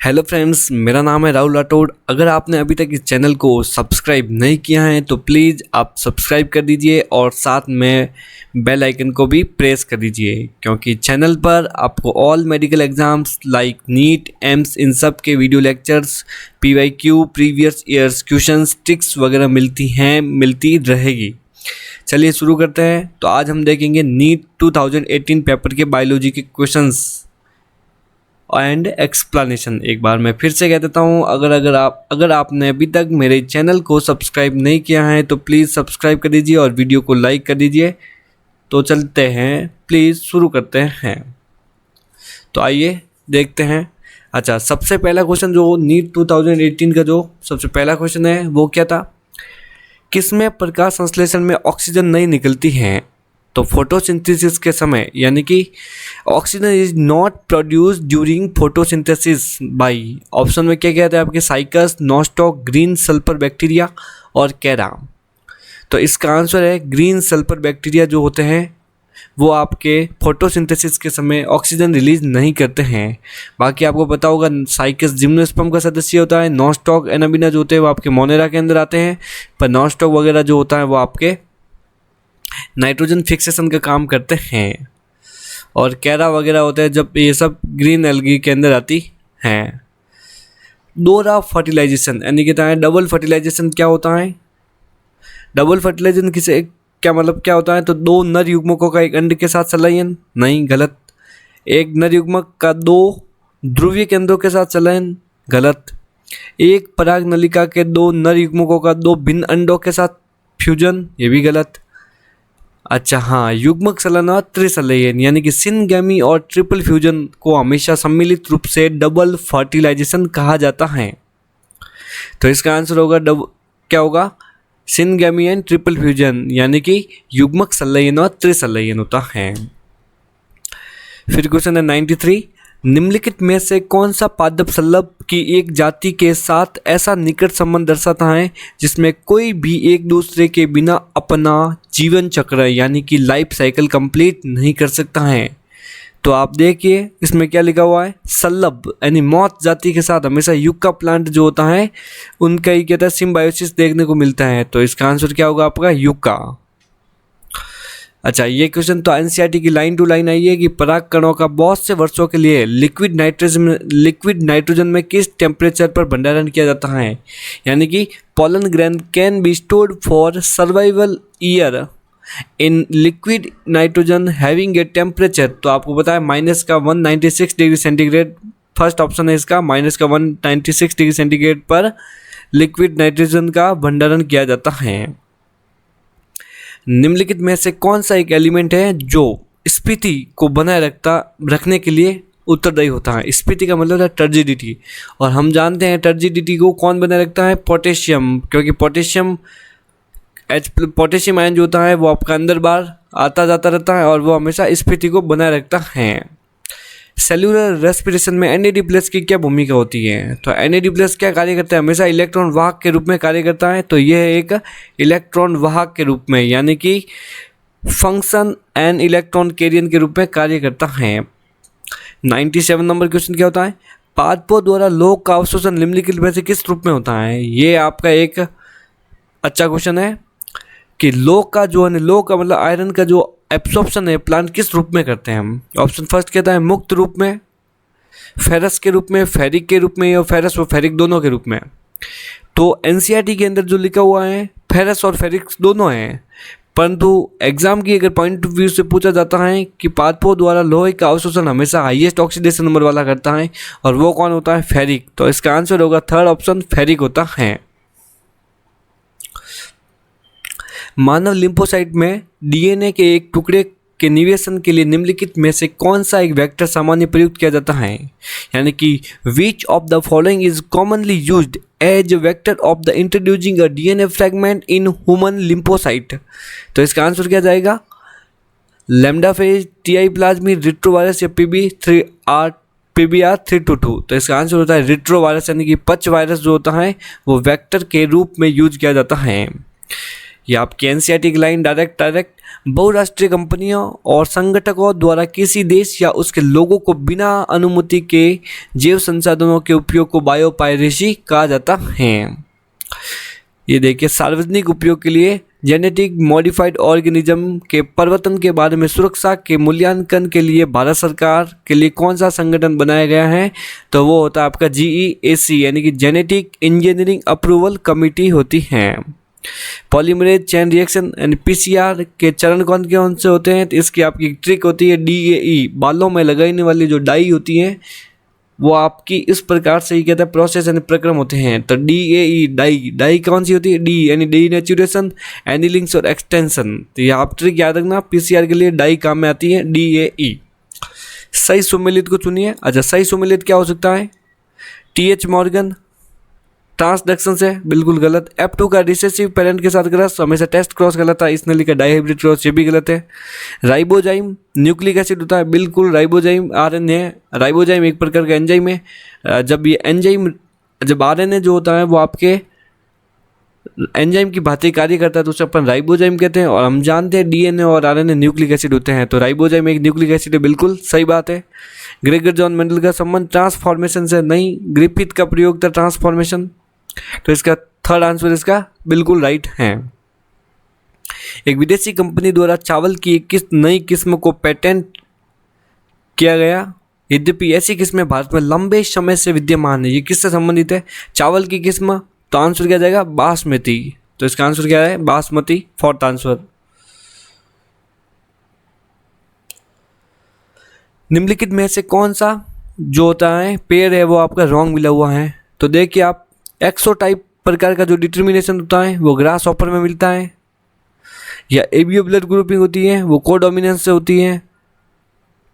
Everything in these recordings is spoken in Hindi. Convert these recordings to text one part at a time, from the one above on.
हेलो फ्रेंड्स, मेरा नाम है राहुल राठौड़। अगर आपने अभी तक इस चैनल को सब्सक्राइब नहीं किया है तो प्लीज़ आप सब्सक्राइब कर दीजिए और साथ में बेल आइकन को भी प्रेस कर दीजिए, क्योंकि चैनल पर आपको all medical exams like NEET, AIIMS इन सब के video lectures, PYQ, previous years questions, tricks वगैरह मिलती रहेगी। चलिए शुरू करते हैं। तो आज हम देखेंगे नीट 2018 पेपर के बायोलॉजी के क्वेश्चंस एंड एक्सप्लेनेशन। एक बार मैं फिर से कह देता हूँ, अगर आपने अभी तक मेरे चैनल को सब्सक्राइब नहीं किया है तो प्लीज़ सब्सक्राइब कर दीजिए और वीडियो को लाइक कर दीजिए। तो चलते हैं, प्लीज़ शुरू करते हैं। तो आइए देखते हैं। अच्छा, सबसे पहला क्वेश्चन जो नीट 2018 का जो सबसे पहला क्वेश्चन है वो क्या था? किसमें प्रकाश संश्लेषण में ऑक्सीजन नहीं निकलती है? तो फोटोसिंथेसिस के समय, यानी कि oxygen is not produce during photosynthesis by, option में क्या कहते हैं आपके cycas, nostoc, green sulphur bacteria और कैरा। तो इसका आंसर है ग्रीन सल्फर बैक्टीरिया जो होते हैं वो आपके फोटोसिंथेसिस के समय ऑक्सीजन रिलीज नहीं करते हैं। बाकी आपको पता होगा साइकस जिम्नोस्पर्म का सदस्य होता है, नॉस्टॉक, एनाबिना जो होते हैं वो आपके मोनेरा के अंदर आते हैं, पर नॉस्टॉक वगैरह जो होता है वो आपके नाइट्रोजन फिक्सेशन का काम करते हैं, और कैरा वगैरह होते हैं जब ये सब ग्रीन एल्गी के अंदर आती हैं। डोरा फर्टिलाइजेशन यानी कि डबल फर्टिलाइजेशन क्या होता है? डबल फर्टिलाइजेशन किसे क्या मतलब क्या होता है? तो दो नर युग्मकों का एक अंड के साथ संलयन, नहीं, गलत। एक नर युग्मक का दो ध्रुवीय केंद्रों के साथ संलयन, गलत। एक पराग नलिका के दो नर युग्मकों का दो भिन्न अंडों के साथ फ्यूजन, ये भी गलत। अच्छा हाँ, युग्मक संलयन और त्रिसंलयन यानी कि सिनगैमी और ट्रिपल फ्यूजन को हमेशा सम्मिलित रूप से डबल फर्टिलाइजेशन कहा जाता है। तो इसका आंसर होगा क्या होगा? सिनगैमी एंड ट्रिपल फ्यूजन, यानी कि युग्मक संलयन और त्रिसंलयन होता है। फिर क्वेश्चन है 93, निम्नलिखित में से कौन सा पादप शलभ की एक जाति के साथ ऐसा निकट संबंध दर्शाता है जिसमें कोई भी एक दूसरे के बिना अपना जीवन चक्र यानी कि लाइफ साइकिल कंप्लीट नहीं कर सकता है? तो आप देखिए इसमें क्या लिखा हुआ है, शलभ यानी मौत जाति के साथ हमेशा युक्का प्लांट जो होता है उनका ही कहता है सिम्बायोसिस देखने को मिलता है। तो इसका आंसर क्या होगा आपका? युक्का। अच्छा, ये क्वेश्चन तो एनसीईआरटी की लाइन टू लाइन आई है कि पराग कणों का बहुत से वर्षों के लिए लिक्विड नाइट्रोजन में किस टेम्परेचर पर भंडारण किया जाता है? यानी कि pollen grain can be stored for survival year in liquid nitrogen having a temperature. तो आपको पता है -196 डिग्री सेंटीग्रेड, फर्स्ट ऑप्शन है इसका, -196 डिग्री सेंटीग्रेड पर लिक्विड नाइट्रोजन का भंडारण किया जाता है। निम्नलिखित में से कौन सा एक एलिमेंट है जो स्फीति को बनाए रखने के लिए उत्तरदायी होता है? स्फीति का मतलब है टर्जिडिटी, और हम जानते हैं टर्जिडिटी को कौन बनाए रखता है? पोटेशियम, क्योंकि पोटेशियम आयन जो होता है वो आपका अंदर बाहर आता जाता रहता है और वो हमेशा स्फीति को बनाए रखता है। सेल्यूलर रेस्पिरेशन में NAD+ की क्या भूमिका होती है? तो NAD+ क्या कार्य करता है? हमेशा इलेक्ट्रॉन वाहक के रूप में कार्य करता है। तो यह एक इलेक्ट्रॉन वाहक के रूप में यानी कि फंक्शन एंड इलेक्ट्रॉन कैरियर के रूप में कार्य करता है। 97 नंबर क्वेश्चन क्या होता है? पादपों द्वारा लौह का अवशोषण निम्नलिखित में से किस रूप में होता है? ये आपका एक अच्छा क्वेश्चन है कि लौह का मतलब आयरन का जो एब्सॉर्प्शन है प्लांट किस रूप में करते हैं हम? ऑप्शन फर्स्ट कहता है मुक्त रूप में, फेरस के रूप में, फेरिक के रूप में, या फेरस व फेरिक दोनों के रूप में। तो एनसीईआरटी के अंदर जो लिखा हुआ है फेरस और फेरिक दोनों हैं, परंतु एग्जाम की अगर पॉइंट ऑफ व्यू से पूछा जाता है कि पादपों द्वारा लोहे का अवशोषण हमेशा हाईएस्ट ऑक्सीडेशन नंबर वाला करता है और वो कौन होता है? फेरिक। तो इसका आंसर होगा थर्ड ऑप्शन, फेरिक होता है। मानव लिम्फोसाइट में DNA के एक टुकड़े के निवेशन के लिए निम्नलिखित में से कौन सा एक वेक्टर सामान्य प्रयुक्त किया जाता है? यानी कि which of the following is commonly used as vector of the introducing a DNA fragment in human lymphocyte? तो इसका आंसर क्या जाएगा? लैम्डाफेज, TI प्लाज्मी, रिट्रोवायरस या PBR322। तो इसका आंसर होता है रिट्रोवायरस, यानी कि पच वायरस जो होता है वो वेक्टर के रूप में यूज किया जाता है। ये आपकी एनसीईआरटी की लाइन डायरेक्ट बहुराष्ट्रीय कंपनियों और संगठकों द्वारा किसी देश या उसके लोगों को बिना अनुमति के जैव संसाधनों के उपयोग को बायोपायरेसी कहा जाता है। ये देखिए, सार्वजनिक उपयोग के लिए जेनेटिक मॉडिफाइड ऑर्गेनिज्म के परिवर्तन के बारे में सुरक्षा के मूल्यांकन के लिए भारत सरकार के लिए कौन सा संगठन बनाया गया है? तो वो होता है आपका GEAC, यानी कि जेनेटिक इंजीनियरिंग अप्रूवल कमेटी होती है। पॉलीमरेज चेन रिएक्शन यानी PCR के चरण कौन से होते हैं? तो इसकी आपकी ट्रिक होती है DAE, बालों में लगाने वाली जो डाई होती है वो आपकी इस प्रकार से ही कहता है प्रोसेस यानी प्रक्रम होते हैं। तो DAE डाई कौन सी होती है? D यानी डीनेचुरेशन, एनिलिंग्स और एक्सटेंशन। तो ये आप ट्रिक याद रखना, PCR के लिए डाई काम में आती है DAE। सही सुमेलित को चुनिए। अच्छा, सही सुमेलित क्या हो सकता है? TH मॉर्गन ट्रांसडक्शन से बिल्कुल गलत। F2 का रिसेसिव पेरेंट के साथ क्रॉस, हमेशा टेस्ट क्रॉस गलत था, इसने लिखा डाइहाइब्रिड क्रॉस, ये भी गलत है। राइबोजाइम न्यूक्लिक एसिड होता है, बिल्कुल राइबोजाइम RNA है। राइबोजाइम एक प्रकार का एंजाइम है। जब ये एंजाइम, जब RNA जो होता है वो आपके एंजाइम की भांति कार्य करता है तो उसे अपन राइबोजाइम कहते हैं। और हम जानते हैं DNA और RNA न्यूक्लिक एसिड होते हैं, तो राइबोजाइम एक न्यूक्लिक एसिड है, बिल्कुल सही बात है। ग्रेगर जॉन मेंडल का संबंध ट्रांसफॉर्मेशन से नहीं, ग्रिफिथ का प्रयोग था ट्रांसफॉर्मेशन, तो इसका थर्ड आंसर इसका बिल्कुल राइट है। एक विदेशी कंपनी द्वारा चावल की एक नई किस्म को पेटेंट किया गया, यद्यपि ऐसी किस्में भारत में लंबे समय से विद्यमान है। ये किससे संबंधित है? चावल की किस्म, तो आंसर क्या जाएगा? बासमती। तो इसका आंसर क्या है? Basmati, fourth answer. निम्नलिखित में से कौन सा जो होता है पेयर है वो आपका रॉन्ग मिला हुआ है? तो देखिए आप, एक्सोटाइप प्रकार का जो डिटर्मिनेशन होता है वो ग्रास हॉपर में मिलता है, या एबीओ ब्लड ग्रुपिंग होती है वो कोडोमिनेंस से होती है।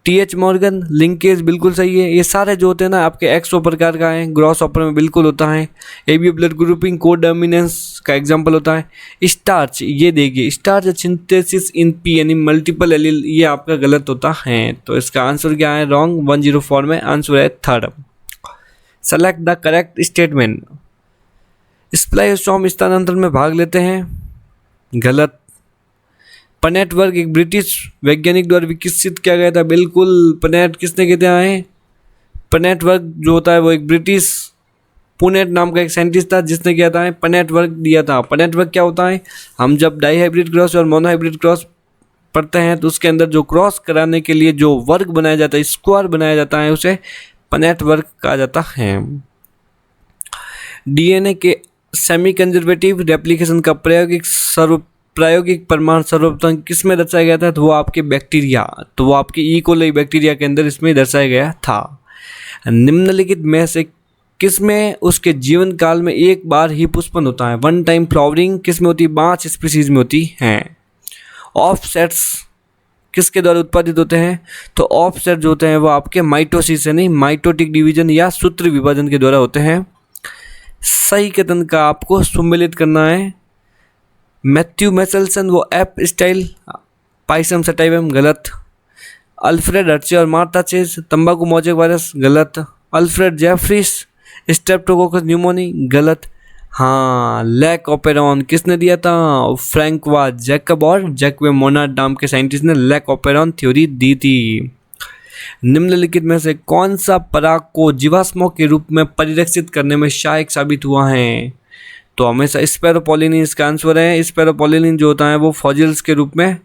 TH मॉर्गन लिंकेज बिल्कुल सही है। ये सारे जो होते हैं ना आपके एक्सो प्रकार का है, ग्रॉस हॉपर में बिल्कुल होता है। एबीओ ब्लड ग्रुपिंग कोडोमिनेंस का एग्जांपल होता है। स्टार्च, ये देखिए स्टार्च सिंथेसिस इन P यानी मल्टीपल एलील, ये आपका गलत होता है। तो इसका आंसर क्या है? रॉन्ग। 104 में आंसर है third. Select the correct statement. Spliceosome स्थानांतरण में भाग लेते हैं, गलत। पनेट वर्ग एक ब्रिटिश वैज्ञानिक द्वारा विकसित किया गया था, बिल्कुल। पनेट किसने कहते हैं? पनेट वर्ग जो होता है वो एक ब्रिटिश पुनेट नाम का एक साइंटिस्ट था जिसने क्या था पनेट वर्ग दिया था। पनेट वर्ग क्या होता है? हम जब डाईहाइब्रिड क्रॉस और मोनोहाइब्रिड क्रॉस पढ़ते हैं तो उसके अंदर जो क्रॉस कराने के लिए जो वर्ग बनाया जाता है, स्क्वायर बनाया जाता है, उसे पनेट वर्ग कहा जाता है। DNA के सेमी कंजर्वेटिव रेप्लिकेशन का प्रायोगिक प्रमाण सर्वप्रथम किस में दर्शाया गया था? तो वो आपके बैक्टीरिया, तो वो आपके ई कोलाई बैक्टीरिया के अंदर इसमें दर्शाया गया था। निम्नलिखित में से किस में उसके जीवन काल में एक बार ही पुष्पन होता है? वन टाइम फ्लावरिंग किस में होती है? 5 स्पीसीज में होती हैं। ऑफसेट्स किसके द्वारा उत्पादित होते हैं? तो ऑफसेट जो होते हैं वो आपके माइटोसिस यानी माइटोटिक डिवीजन या सूत्र विभाजन के द्वारा होते हैं। सही कथन का आपको सम्मिलित करना है। मैथ्यू मेसेल्सन वो एप स्टाइल पाइसम सटाइवम, गलत। अल्फ्रेड हर्चे और मार्था चेज तंबाकू मोजेक वायरस, गलत। अल्फ्रेड जेफरीस स्ट्रेप्टोकोकस न्यूमोनी, गलत। हाँ, लैक ओपेरॉन किसने दिया था? फ्रैंकवा जैकब और जैकवे मोनार्ड नाम के साइंटिस्ट ने लैक ओपेरॉन थ्योरी दी थी। निम्नलिखित में से कौन सा पराग को जीवाश्मों के रूप में परिरक्षित करने में सहायक साबित हुआ है? तो हमेशा स्पेरोपोलिनिन इसका आंसर है। स्पेरोपोलिनिन जो होता है वो फॉजिल्स के रूप में,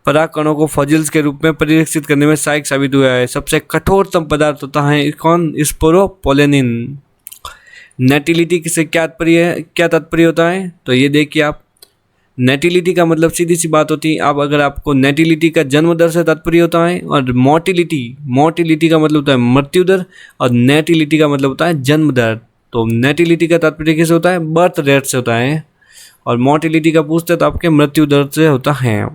पराग कणों को फॉजिल्स के रूप में परिरक्षित करने में सहायक साबित हुआ है। सबसे कठोरतम पदार्थ होता है कौन? स्पोरोपोलिनिन। नेटिलिटी से क्या तात्पर्य होता है? तो ये देखिए आप, नेटिलिटी का मतलब सीधी सी बात होती है, अब अगर आपको नेटिलिटी का जन्म दर से तात्पर्य होता है, और मोर्टिलिटी का मतलब होता है मृत्यु दर, और नेटिलिटी का मतलब होता है जन्म दर। तो नेटिलिटी का तात्पर्य किससे होता है? बर्थ रेट से होता है, और मोर्टिलिटी का पूछते तो आपके मृत्यु दर से होता है।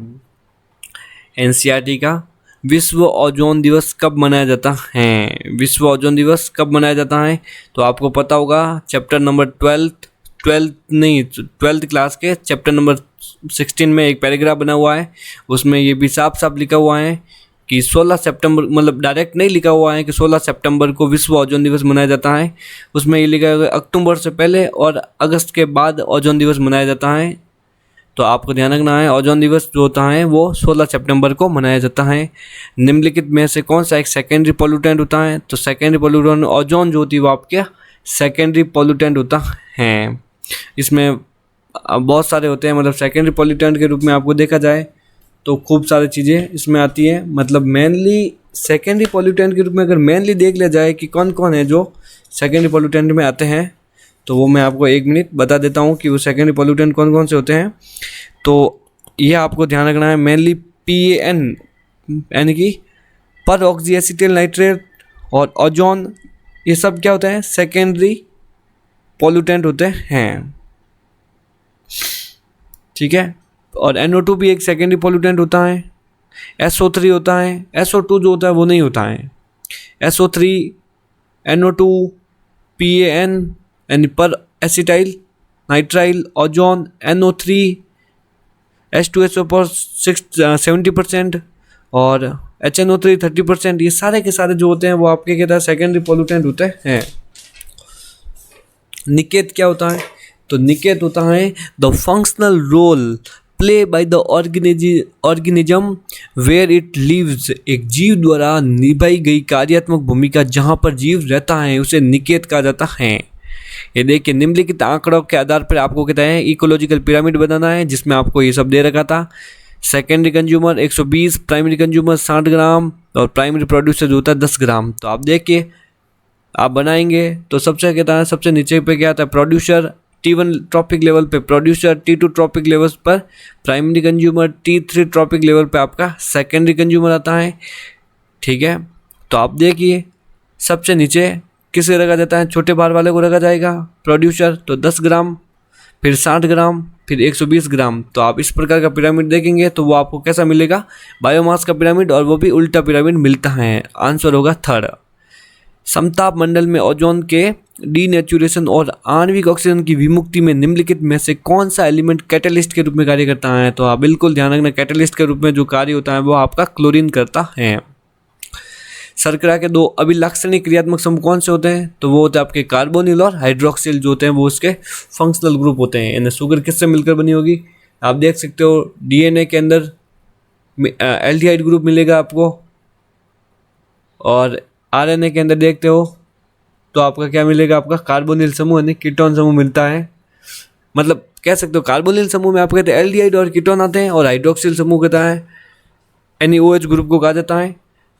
NCERT का विश्व ओजोन दिवस कब मनाया जाता है? विश्व ओजोन दिवस कब मनाया जाता है? तो आपको पता होगा, चैप्टर नंबर 12th क्लास के चैप्टर नंबर 16 में एक पैराग्राफ बना हुआ है, उसमें ये भी साफ साफ लिखा हुआ है कि 16 सितंबर, मतलब डायरेक्ट नहीं लिखा हुआ है कि 16 सितंबर को विश्व ओजोन दिवस मनाया जाता है। उसमें ये लिखा है अक्टूबर से पहले और अगस्त के बाद ओजोन दिवस मनाया जाता है। तो आपको ध्यान रखना है ओजोन दिवस जो होता है वो 16 सितंबर को मनाया जाता है। निम्नलिखित में से कौन सा एक सेकेंडरी पोल्यूटेंट होता है? तो सेकेंडरी पोल्यूटेंट ओजोन जो होती है वो आपके सेकेंडरी पोल्यूटेंट होता है। इसमें बहुत सारे होते हैं, मतलब सेकेंडरी पोल्यूटेंट के रूप में आपको देखा जाए तो खूब सारी चीज़ें इसमें आती है। मतलब मेनली सेकेंडरी पोल्यूटेंट के रूप में अगर मेनली देख लिया जाए कि कौन कौन है जो सेकेंडरी पोल्यूटेंट में आते हैं, तो वो मैं आपको 1 मिनट बता देता हूँ कि वो सेकेंडरी पोल्यूटेंट कौन कौन से होते हैं। तो ये आपको ध्यान रखना है, मेनली PAN यानी कि पर ऑक्सी एसिटिल नाइट्रेट और ओजोन, ये सब क्या होता है? सेकेंडरी पोल्यूटेंट होते हैं, ठीक है। और NO2 भी एक सेकेंडरी पोल्यूटेंट होता है। SO3 होता है। SO2 जो होता है वो नहीं होता है। SO3, NO2, PAN यानी पर acetyl nitrile, ozone, NO3, H2SO पर 70% और HNO3 30%, ये सारे के सारे जो होते हैं वो आपके कहता है सेकेंडरी पोल्यूटेंट होते हैं। निकेत क्या होता है? तो निकेत होता है the functional role play by the organism where it lives, एक जीव द्वारा निभाई गई कार्यात्मक भूमिका जहाँ पर जीव रहता है उसे निकेत कहा जाता है। ये देखिए निम्नलिखित आंकड़ों के आधार पर आपको कहता है इकोलॉजिकल पिरामिड बनाना है, जिसमें आपको ये सब दे रखा था। सेकेंडरी कंज्यूमर 120, प्राइमरी कंज्यूमर 60 ग्राम और प्राइमरी प्रोड्यूसर जो होता है 10 ग्राम। तो आप देखिए आप बनाएंगे तो सबसे कहता है सबसे नीचे पे क्या आता है? प्रोड्यूसर T1 ट्रॉपिक लेवल पे प्रोड्यूसर, T2 ट्रॉपिक लेवल पर primary consumer, T3 trophic level पे आपका सेकेंडरी कंज्यूमर आता है, ठीक है। तो आप देखिए सबसे नीचे किसे रखा जाता है? छोटे भार वाले को रखा जाएगा प्रोड्यूसर, तो 10 ग्राम, फिर 60 ग्राम, फिर 120 ग्राम। तो आप इस प्रकार का पिरामिड देखेंगे तो वो आपको कैसा मिलेगा? बायोमास का पिरामिड, और वो भी उल्टा पिरामिड मिलता है। आंसर होगा थर्ड। समताप मंडल में ओजोन के डीनेचुरेशन और आणविक ऑक्सीजन की विमुक्ति में निम्नलिखित में से कौन सा एलिमेंट कैटलिस्ट के रूप में कार्य करता है? तो आप बिल्कुल ध्यान रखना, कैटलिस्ट के रूप में जो कार्य होता है वो आपका क्लोरीन करता है। शर्करा के 2 अभिलाक्षणिक क्रियात्मक समूह कौन से होते हैं? तो वो होते हैं आपके कार्बोनिल और हाइड्रोक्सिल जो होते हैं वो उसके फंक्शनल ग्रुप होते हैं। यानी शुगर किससे मिलकर बनी होगी? आप देख सकते हो DNA के अंदर एल्डिहाइड ग्रुप मिलेगा आपको, और RNA के अंदर देखते हो तो आपका क्या मिलेगा? आपका कार्बोनिल समूह यानी कीटोन समूह मिलता है। मतलब कह सकते हो कार्बोनिल समूह में आप कहते हैं एल्डिहाइड और कीटोन आते हैं, और हाइड्रोक्सिल समूह कहता है NaOH ग्रुप को कहा जाता है।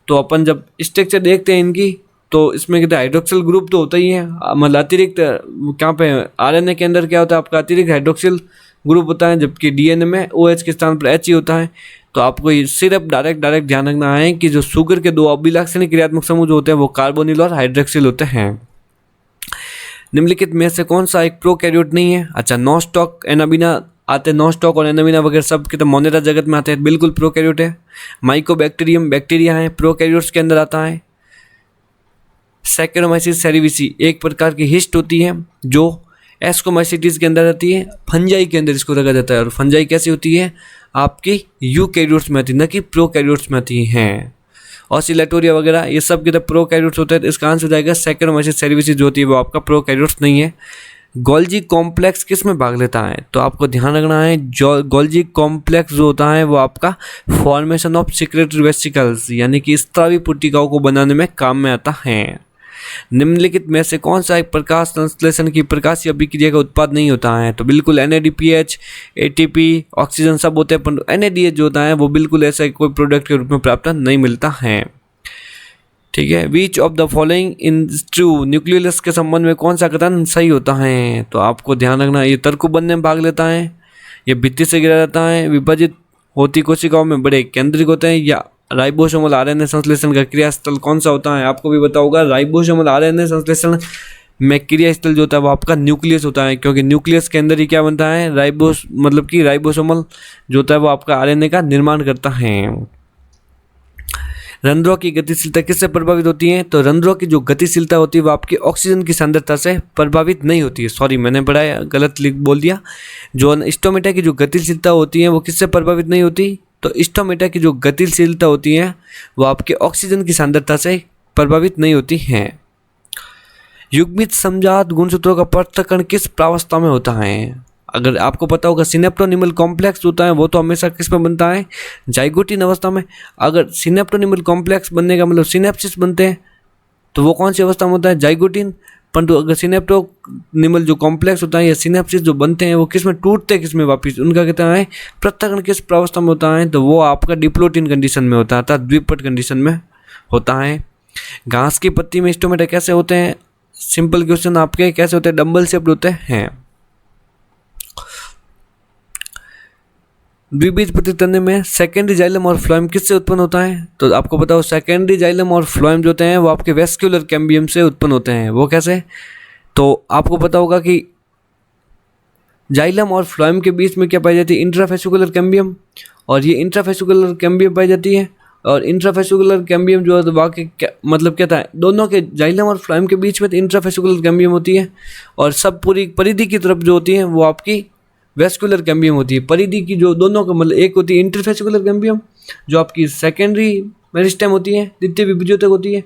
तो अपन जब स्ट्रक्चर देखते हैं इनकी तो इसमें कहते हैं हाइड्रोक्सिल ग्रुप तो होता ही है, मतलब अतिरिक्त कहाँ पे RNA के अंदर क्या होता है? आपका अतिरिक्त हाइड्रोक्सिल ग्रुप होता है, जबकि DNA में OH के स्थान पर H ही होता है। तो आपको ये सिर्फ डायरेक्ट ध्यान रखना है कि जो शुगर के 2 अभिलाक्षणिक क्रियात्मक समूह जो होते हैं वो कार्बोनिल और हाइड्रोक्सिल होते हैं। निम्नलिखित में से कौन सा एक प्रोकैरियोट नहीं है? अच्छा, नॉस्टॉक एनाबिना आते हैं, नॉस्टॉक और एनाबिना वगैरह सब के तो मोनेरा जगत में आते हैं, बिल्कुल प्रोकैरियोट है। माइकोबैक्टीरियम बैक्टीरिया है, प्रोकैरियोट्स के अंदर आता है। सैकेरोमाइसिस सेरेविसी एक प्रकार की हिस्ट होती है जो एस्कोमाइसिटीज के अंदर आती है। फंजाई के अंदर इसको रखा जाता है, और फंजाई कैसी होती है? आपकी यूकैरियोट्स में आती है, न कि प्रोकैरियोट्स में आती हैं। ऑसिलेटोरिया वगैरह ये सब के तो प्रोकैरियोट्स होते हैं। तो इसका आंसर हो जाएगा सैकेरोमाइसिस सेरेविसी जो होती है वो आपका प्रोकैरियोट्स नहीं है। गोल्जी कॉम्प्लेक्स किस में भाग लेता है? तो आपको ध्यान रखना है गोल्जी कॉम्प्लेक्स जो होता है वो आपका फॉर्मेशन ऑफ सीक्रेटरी वेसिकल्स यानी कि स्त्रावी पुट्टिकाओं को बनाने में काम में आता है। निम्नलिखित में से कौन सा एक प्रकाश संश्लेषण की प्रकाशीय अभिक्रिया का उत्पाद नहीं होता है? तो बिल्कुल NADPH, ATP, ऑक्सीजन सब होते हैं, पर NADH जो होता है वो बिल्कुल ऐसा कोई प्रोडक्ट के रूप में प्राप्त नहीं मिलता है, ठीक है। विच of the following in true, nucleus के संबंध में कौन सा कथन सही होता है? तो आपको ध्यान रखना, ये तर्क बनने में भाग लेता है, ये भित्ति से गिरा जाता है, विभाजित होती कोशिकाओं में बड़े केंद्रिक होते हैं, या राइबोसोमल RNA संश्लेषण का क्रियास्थल कौन सा होता है? आपको भी बताओ होगा, राइबोसोमल RNA संश्लेषण में क्रियास्थल जो होता है वो आपका न्यूक्लियस होता है, क्योंकि न्यूक्लियस के अंदर ही क्या बनता है? मतलब कि राइबोसोमल जो होता है वो आपका RNA का निर्माण करता है। रंध्रों की गतिशीलता किससे प्रभावित होती है? तो रंध्रों की जो गतिशीलता होती है वो आपकी ऑक्सीजन की सांद्रता से प्रभावित नहीं होती है। सॉरी, मैंने पढ़ाया गलत बोल दिया। जो स्टोमेटा की जो गतिशीलता होती है वो किससे प्रभावित नहीं होती? तो स्टोमेटा की जो गतिशीलता होती है वो आपके ऑक्सीजन की सांद्रता से प्रभावित नहीं होती है। युग्मित समजात गुणसूत्रों का पृथक्करण किस प्रावस्था में होता है? अगर आपको पता होगा सिनेप्टोनिमल कॉम्प्लेक्स होता है वो तो हमेशा किस में बनता है, जाइगोटीन अवस्था में। अगर सिनेप्टोनिमल कॉम्प्लेक्स बनने का मतलब सिनेप्सिस बनते हैं तो वो कौन सी अवस्था में होता है, जाइगोटीन। परंतु अगर सिनेप्टोनिमल जो कॉम्प्लेक्स होता है या सिनेप्सिस जो बनते हैं वो किस में टूटते हैं, किस में वापिस, उनका कहता है पृथक्करण किस प्रावस्था में होता है, तो वो आपका डिप्लोटिन कंडीशन में होता है, अर्थात द्विपट कंडीशन में होता है। घास की पत्ती में स्टोमेटा कैसे होते हैं, सिंपल क्वेश्चन आपके, कैसे होते हैं, डंबल शेप्ड होते हैं। द्विबीजपत्री तने में सेकेंडरी जाइलम और फ्लोएम किससे उत्पन्न होता है, तो आपको पता हो सेकेंडरी जाइलम और फ्लोएम जो होते हैं वो आपके वेस्क्यूलर कैम्बियम से उत्पन्न होते हैं। वो कैसे, तो आपको पता होगा कि जाइलम और फ्लोएम के बीच में क्या पाई जाती है, इंट्राफेसिकुलर कैम्बियम, और ये इंट्राफेसिकुलर कैम्बियम पाई जाती है। और इंट्राफेसिकुलर कैम्बियम जो है वाकई मतलब क्या था, दोनों के जाइलम और फ्लोएम के बीच में इंट्राफेसिकुलर कैम्बियम होती है, और सब पूरी परिधि की तरफ जो होती है वो आपकी वेस्कुलर कैम्बियम होती है। परिधि की जो दोनों का मतलब, एक होती है इंटरफेसिकुलर कैम्बियम जो आपकी सेकेंडरी मेरिस्टेम होती है, द्वितीय विभज्योतक होती है,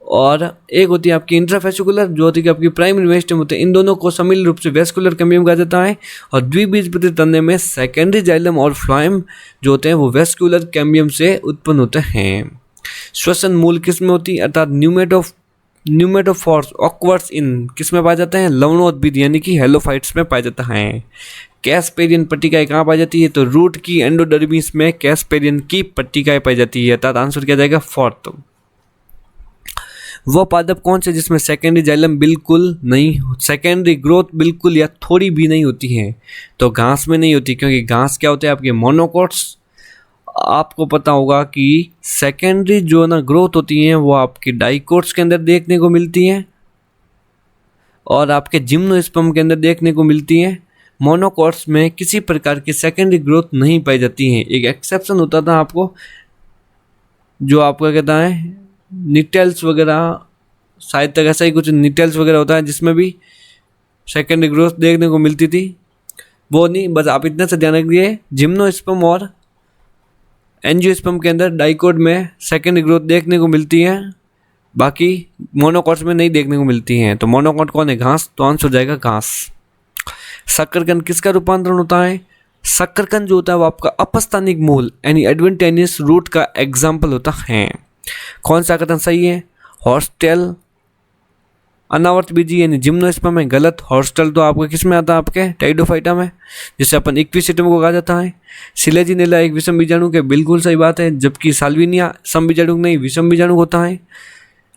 और एक होती है आपकी इंट्राफेसिकुलर जो होती है आपकी प्राइमरी मेरिस्टेम होती है। इन दोनों को सम्मिलित रूप से वेस्कुलर कैम्बियम कहा जाता है। और द्विबीजपत्री तने में सेकेंडरी जाइलम और फ्लोएम जो होते हैं वो वेस्कुलर कैम्बियम से उत्पन्न होते हैं। श्वसन मूल किस में होती है, अर्थात न्यूमेटोफोर्स ऑक्वर्ड्स इन किस में पाए जाते हैं, लवणोद्भिद यानी कि हेलोफाइट्स में पाया जाता है। कैस्पेरियन पट्टिकाएं कहाँ पाई जाती है, तो रूट की एंडोडर्मिस में कैस्पेरियन की पट्टिकाएं पाई जाती है, अर्थात आंसर क्या जाएगा, फोर्थ। वो पादप कौन से जिसमें सेकेंडरी जाइलम बिल्कुल नहीं, सेकेंडरी ग्रोथ बिल्कुल या थोड़ी भी नहीं होती है, तो घास में नहीं होती, क्योंकि घास क्या होते हैं आपके मोनोकोट्स। आपको पता होगा कि सेकेंडरी जो ना ग्रोथ होती हैं वो आपकी डाइकोट्स के अंदर देखने को मिलती हैं और आपके जिम्नोस्पर्म के अंदर देखने को मिलती हैं। मोनोकोट्स में किसी प्रकार की सेकेंडरी ग्रोथ नहीं पाई जाती है। एक एक्सेप्शन होता था आपको, जो आपका कहता है निटेल्स वगैरह, शायद तक ऐसा ही कुछ निटेल्स वगैरह होता है जिसमें भी सेकेंडरी ग्रोथ देखने को मिलती थी। वो नहीं, बस आप इतना से ध्यान रखिए, जिम्नोस्पर्म और एंजियोस्पर्म के अंदर डाइकोट में सेकेंडरी ग्रोथ देखने को मिलती है, बाकी मोनोकोट्स में नहीं देखने को मिलती हैं। तो मोनोकोट कौन है, घास, तो आंसर हो जाएगा घास। शक्करकंद किसका रूपांतरण होता है, शक्करकंद जो होता है वो आपका अपस्थानिक मूल यानी एडवेंटेनियस रूट का एग्जाम्पल होता है। कौन सा कथन सही है, हॉर्स्टेल अनावर्त बीजी यानी जिम्नोस्पर्म में गलत। हॉर्स्टेल तो आपका किस में आता है, आपके टाइडोफाइटा में, जिसे अपन इक्विसिटम को कहा जाता है। सिलेजिनेला एक विषम बीजाणु के, बिल्कुल सही बात है, जबकि साल्विनिया सम बीजाणु नहीं विषम बीजाणु होता है।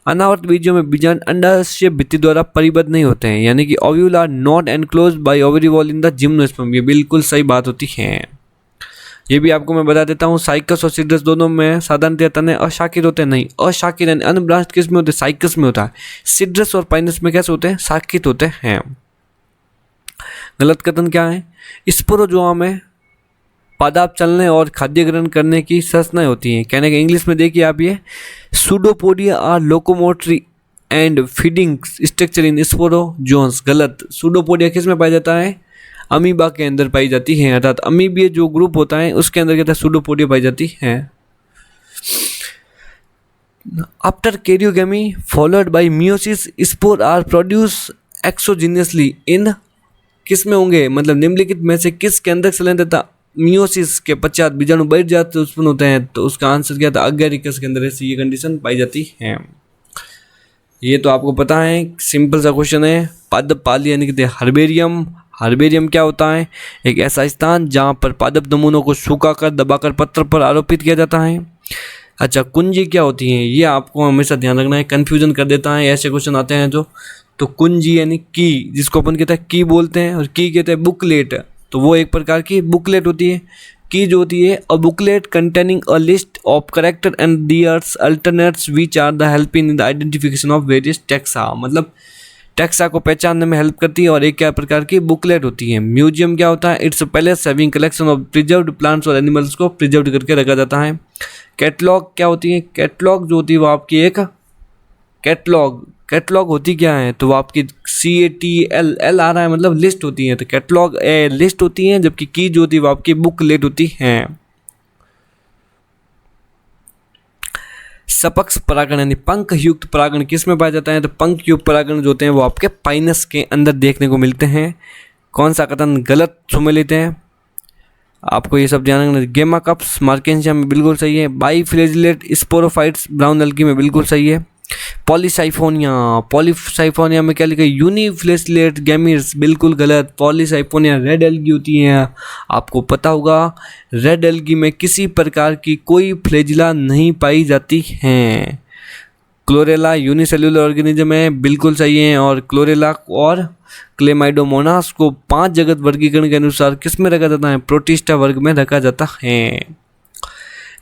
अनावर्त बीजों में बीजाणु अंडाशय भित्ति द्वारा परिबद्ध नहीं होते हैं, यानी कि ovule are not enclosed by ovary wall in the gymnosperm, ये बिल्कुल सही बात होती है। ये भी आपको मैं बता देता हूँ, साइकस और सिड्रस दोनों में साधारणतः तने अशाखित होते हैं, नहीं अशाखित यानी अनब्रांच्ड किस में होते हैं, साइकस में होता है। सिड्रस और पाइनस में कैसे होते हैं, शाखित होते हैं। गलत कथन क्या है, स्पोरोजोआ में पादाप चलने और खाद्य ग्रहण करने की संरचनाएं होती हैं। कहने के इंग्लिश में देखिए आप, ये pseudopodia are locomotory and feeding structure in sporozoans. गलत, सूडोपोडिया किस में पाया जाता है, अमीबा के अंदर पाई जाती है, अर्थात अमीबीय जो ग्रुप होता है उसके अंदर कहता है सूडोपोडिया पाई जाती है। After karyogamy followed by meiosis spore are produced exogenously इन किस में होंगे, मतलब निम्नलिखित में से किस के अंदर चलन तथा मियोसिस के पश्चात बीजाणु बढ़ जाते उत्पन्न होते हैं, तो उसका आंसर क्या था, अगैरिकस के अंदर ऐसी ये कंडीशन पाई जाती है। ये तो आपको पता है, सिंपल सा क्वेश्चन है। पादप पाली यानी कि हर्बेरियम, हर्बेरियम क्या होता है, एक ऐसा स्थान जहाँ पर पादप नमूनों को सुखाकर दबाकर पत्र पर आरोपित किया जाता है। अच्छा, कुंजी क्या होती है, ये आपको हमेशा ध्यान रखना है, कन्फ्यूजन कर देता है ऐसे क्वेश्चन आते हैं जो। तो कुंजी यानी की, जिसको अपन कहते हैं की बोलते हैं, और की कहते हैं बुकलेट, तो वो एक प्रकार की बुकलेट होती है। की जो होती है a booklet containing a list of character and theirs alternates which are the help in the identification of various taxa, मतलब टेक्सा को पहचानने में हेल्प करती है, और एक क्या प्रकार की बुकलेट होती है। म्यूजियम क्या होता है, it's a palace having collection of preserved plants और एनिमल्स को प्रिजर्व करके रखा जाता है। कैटलॉग क्या होती है, कैटलॉग जो होती है वो आपकी एक कैटलॉग होती क्या है, तो वो आपकी CATL आ रहा है, मतलब लिस्ट होती है, तो कैटलॉग लिस्ट होती है, जबकि की जो होती है वो आपकी बुकलेट होती है। सपक्ष परागण यानी पंख युक्त परागण किस में पाया जाता है, तो पंख युक्त परागण जो होते हैं वो आपके पाइनस के अंदर देखने को मिलते हैं। कौन सा कथन गलत सुमेलित है, आपको ये सब ध्यान रखना। गेमा कप्स मार्केंशिया में बिल्कुल सही है। By flagellate sporophytes brown algae में बिल्कुल सही है। पॉलीसाइफोनिया में क्या लिखा है, यूनिफ्लैजिलेट गैमीट्स, बिल्कुल गलत। पॉलीसाइफोनिया रेड एल्गी होती है, आपको पता होगा। रेड एल्गी में किसी प्रकार की कोई फ्लैजिला नहीं पाई जाती हैं। क्लोरेला यूनिसेल्युलर ऑर्गेनिज्म है, बिल्कुल सही है। और क्लोरेला और क्लेमाइडोमोनास को 5 जगत वर्गीकरण के अनुसार किस में रखा जाता है, प्रोटिस्टा वर्ग में रखा जाता है।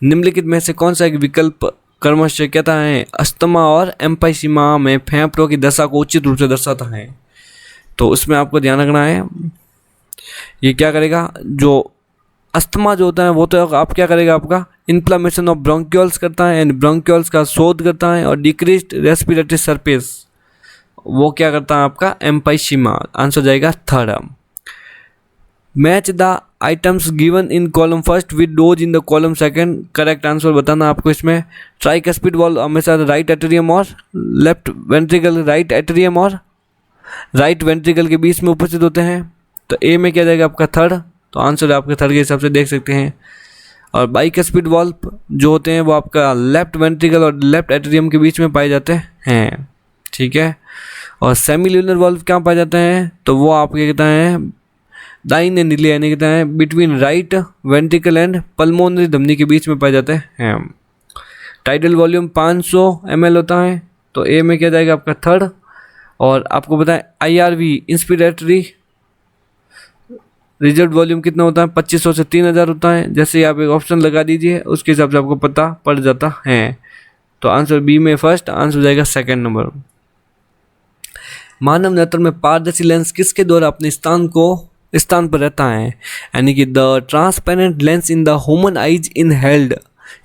निम्नलिखित में से कौन सा एक विकल्प क्रमशः कहता है अस्थमा और एम्फीसीमा में फेफड़ों की दशा को उचित रूप से दर्शाता है। तो उसमें आपको ध्यान रखना है, ये क्या करेगा, जो अस्थमा जो होता है वो तो आप क्या करेगा, आपका इन्फ्लामेशन ऑफ ब्रोंक्यूल्स करता है एंड ब्रोंक्यूल्स का शोध करता है। और डिक्रीज्ड रेस्पिरेटरी सरफेस वो क्या करता है, आपका एम्फीसीमा। आंसर जाएगा third. Match the items given in column first with dose in the column second. Correct answer बताना आपको इसमें। ट्राइकस्पिड वॉल्व हमेशा राइट एट्रियम और लेफ्ट वेंट्रिकल, राइट एट्रियम और राइट वेंट्रिकल के बीच में उपस्थित होते हैं। तो ए में क्या जाएगा आपका थर्ड। तो आंसर आपके थर्ड के हिसाब से देख सकते हैं। और बाइकस्पिड वॉल्व जो होते हैं वो आपका लेफ्ट वेंट्रिकल और लेफ्ट एट्रियम के बीच में पाए जाते हैं, ठीक है। और सेमील्यूनर वॉल्व क्या पाए जाते हैं, तो वो आपके कहते हैं दाहिने नीले यानी कहते हैं between right ventricle and pulmonary धमनी के बीच में पाए जाते हैं। टाइडल वॉल्यूम 500 ml होता है, तो ए में क्या जाएगा आपका थर्ड। और आपको बताएं IRV इंस्पिरेटरी रिजर्व वॉल्यूम कितना होता है, 2500 से 3000 होता है। जैसे ही आप एक ऑप्शन लगा दीजिए उसके हिसाब से आपको पता पड़ जाता है। तो आंसर बी में फर्स्ट, आंसर हो जाएगा सेकंड नंबर। मानव नेत्र में पारदर्शी लेंस किसके द्वारा अपने स्थान पर रहता है, यानी कि the transparent lens in the human eyes in held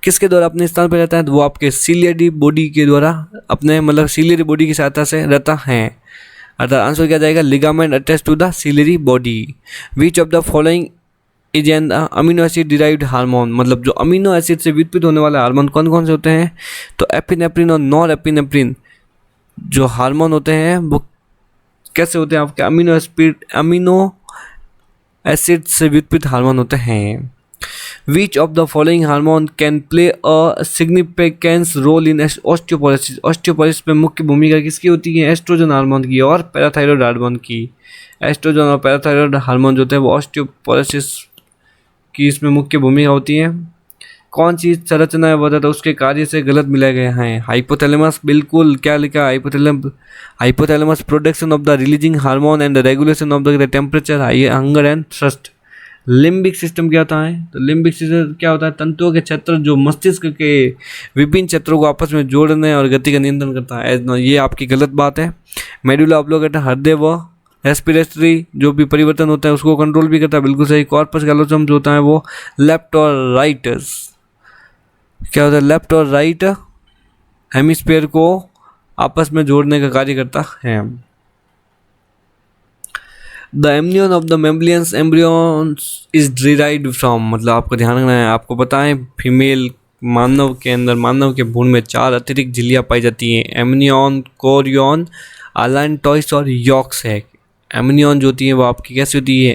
किसके द्वारा अपने स्थान पर रहता है, तो वो आपके सिलियरी बॉडी के द्वारा अपने मतलब सिलियरी बॉडी की सहायता से रहता है। अर्थात आंसर क्या जाएगा, ligament attach to the ciliary body. Which of the following is an amino acid derived hormone, मतलब जो अमीनो एसिड से व्युत्पन्न होने वाले हार्मोन कौन कौन से होते हैं, तो एपिनेफ्रिन और नॉर एपिनेफ्रिन जो हार्मोन होते हैं वो कैसे होते हैं, आपके अमीनो एसिड से व्युत्पन्न हार्मोन होते हैं। Which of the following hormone can play a significance role in osteoporosis, osteoporosis में मुख्य भूमिका किसकी होती है, एस्ट्रोजन हार्मोन की और पैराथायरॉयड हार्मोन की। एस्ट्रोजन और पैराथायरॉयड हार्मोन जो होते हैं वो ऑस्टियोपोरोसिस की इसमें मुख्य भूमिका होती है। कौन सी संरचना है वो था उसके कार्य से गलत मिला गया है, हाइपोथैलेमस, बिल्कुल क्या लिखा, hypothalamus production of the releasing hormone and the regulation of the temperature, hunger and thrust. Limbic system क्या होता है, तो लिम्बिक सिस्टम क्या होता है, तंतुओं के क्षेत्र जो मस्तिष्क के विभिन्न क्षेत्रों को आपस में जोड़ने और गति का नियंत्रण करता है। ये आपकी गलत बात है। मेडुला ऑब्लोंगेटा हृदय व रेस्पिरेटरी जो भी परिवर्तन होता है उसको कंट्रोल भी करता है, बिल्कुल सही। कॉर्पस कैलोसम जो होता है वो लेफ्ट और राइट क्या होता है, लेफ्ट और राइट हेमिस्फीयर को आपस में जोड़ने का कार्य करता है। The amnion of the mammalians embryos is derived from, मतलब आपको ध्यान रखना है, आपको पता है फीमेल मानव के भ्रूण में 4 अतिरिक्त झिल्लियाँ पाई जाती हैं, एमनियन, कोरियन, अलांटॉइस और यॉक्स है। एमनियन जो होती है वो आपकी कैसी होती है,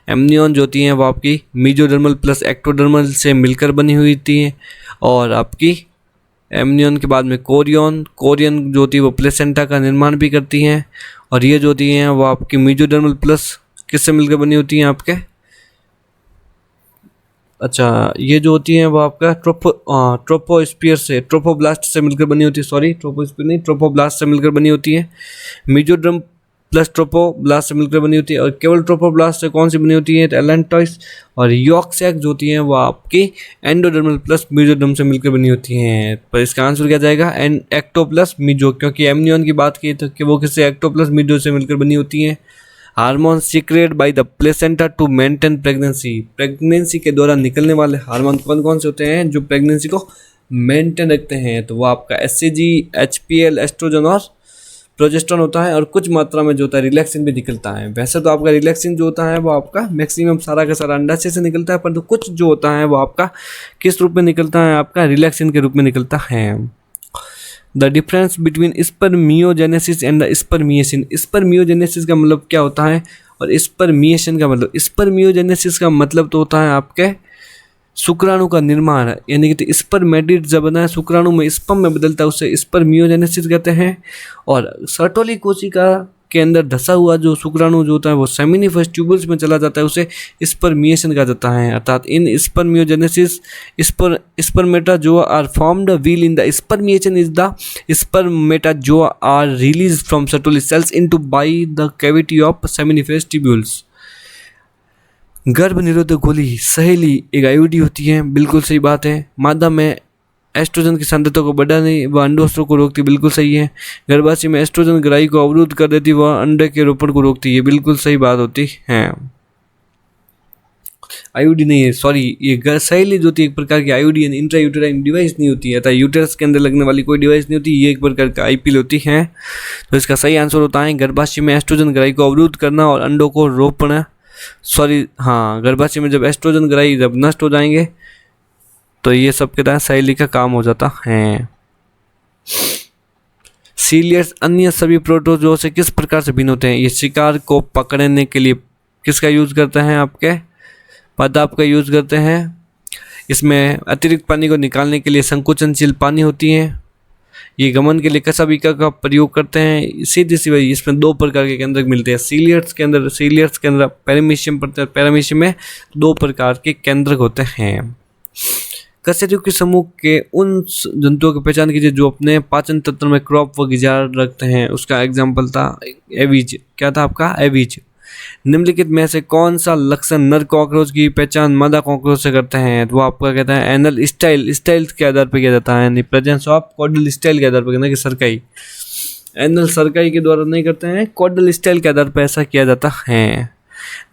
एमनियन जो होती हैं वो आपकी मीजोडर्मल प्लस एक्टोडर्मल से मिलकर बनी हुई होती हैं। और आपकी एमनियन के बाद में कोरियन जो होती है वो प्लेसेंटा का निर्माण भी करती हैं। और ये जो होती हैं वो आपकी मीजोडर्मल प्लस किससे मिलकर बनी होती हैं आपके, अच्छा ये जो होती हैं वो आपका ट्रोपोस्फियर से, ट्रोफोब्लास्ट से मिलकर बनी होती है, सॉरी ट्रोपोस्फियर नहीं, ट्रोफोब्लास्ट से मिलकर बनी होती है। मीजोडर्म प्लस ट्रोपोब्लास्ट से मिलकर बनी होती है। और केवल ट्रोपोब्लास्ट से कौन सी बनी होती है, तो एलेंटॉइस और यॉर्क सैक जो होती हैं वो आपकी एंडोडर्मल प्लस मीजोडर्म से मिलकर बनी होती हैं। पर इसका आंसर क्या जाएगा, एक्टो प्लस मीजो, क्योंकि एमनियन की बात की तो कि वो किससे, एक्टो प्लस मीजो से मिलकर बनी होती हैं। Hormone secrete by the placenta to maintain pregnancy, pregnancy के दौरान निकलने वाले हार्मोन कौन कौन से होते हैं जो प्रेगनेंसी को मेंटेन रखते हैं, तो वो आपका एससीजी, एचपीएल, एस्ट्रोजन और प्रोजेस्टेरोन होता है। और कुछ मात्रा में जो होता है रिलैक्सिन भी निकलता है। वैसे तो आपका रिलैक्सिन जो होता है वो आपका मैक्सिमम सारा का सारा अंडाशय से निकलता है, परंतु कुछ जो होता है वो आपका किस रूप में निकलता है, आपका रिलैक्सिन के रूप में निकलता है। The difference between spermiogenesis and the spermiation. Spermiogenesis का मतलब क्या होता है और स्पर्मिएशन का मतलब, स्पर्मियोजेनेसिस का मतलब तो होता है आपके शुक्राणु का निर्माण है, यानी कि स्पर्मेटिड जब बना है शुक्राणु में स्पर्म में बदलता है उसे स्पर्मियोजेनेसिस कहते हैं। और सर्टोली कोशिका के अंदर धसा हुआ जो शुक्राणु जो होता है वो सेमिनिफरस ट्यूबल्स में चला जाता है, उसे स्पर्मिएशन कहा जाता है। अर्थात in spermiogenesis spermatozoa are formed while in the spermiation is the spermatozoa are release from Sertoli cells into by the cavity of seminiferous tubules. गर्भ निरोधक गोली सहेली एक आईयूडी होती है, बिल्कुल सही बात है। मादा में एस्ट्रोजन की सांद्रता को बढ़ाने व अंडोत्सव को रोकती, बिल्कुल सही है। गर्भाशय में एस्ट्रोजन ग्राही को अवरुद्ध कर देती व अंडे के रोपण को रोकती है, बिल्कुल सही बात होती है। आईयूडी नहीं है, सॉरी, ये सहेली जो होती है एक प्रकार की आईयूडी यानी इंट्रायूटेराइन डिवाइस नहीं होती है, अतः यूटेरस के अंदर लगने वाली कोई डिवाइस नहीं होती, ये एक प्रकार का आईपीएल होती है। तो इसका सही आंसर होता है गर्भाशय में एस्ट्रोजन ग्राही को अवरुद्ध करना और अंडों को रोपण। सॉरी, हाँ, गर्भाशय में जब एस्ट्रोजन ग्राही जब नष्ट हो जाएंगे तो ये सब के तहत सहेली का काम हो जाता है। सीलियर्स अन्य सभी प्रोटोजोआ से किस प्रकार से भिन्न होते हैं? ये शिकार को पकड़ने के लिए किसका यूज करते हैं? आपके पादप का यूज करते हैं। इसमें अतिरिक्त पानी को निकालने के लिए संकुचनशील पानी होती है। ये गमन के लिए कसाबिका का प्रयोग करते हैं। सीधी सी वही, इसमें दो प्रकार के केंद्रक मिलते हैं। सीलियर्स के अंदर पैरामीशियम पड़ता है, पैरामीशियम में दो प्रकार के केंद्रक होते हैं। कशेरुकी के समूह के उन जंतुओं की पहचान कीजिए जो अपने पाचन तंत्र में क्रॉप व गिजार रखते हैं। उसका एग्जाम्पल था एवीज। क्या था आपका? एवीज। निम्नलिखित में से कौन सा लक्षण नर कॉकरोच की पहचान मादा कॉकरोच से करते हैं? तो वो आपका कहता है एनल स्टाइल के आधार पर किया जाता है, यानी प्रेजेंस ऑफ कॉडल स्टाइल के आधार पर, कहना कि सरकाई एनल सरकाई के द्वारा नहीं करते हैं, कॉडल स्टाइल के आधार पर ऐसा किया जाता है।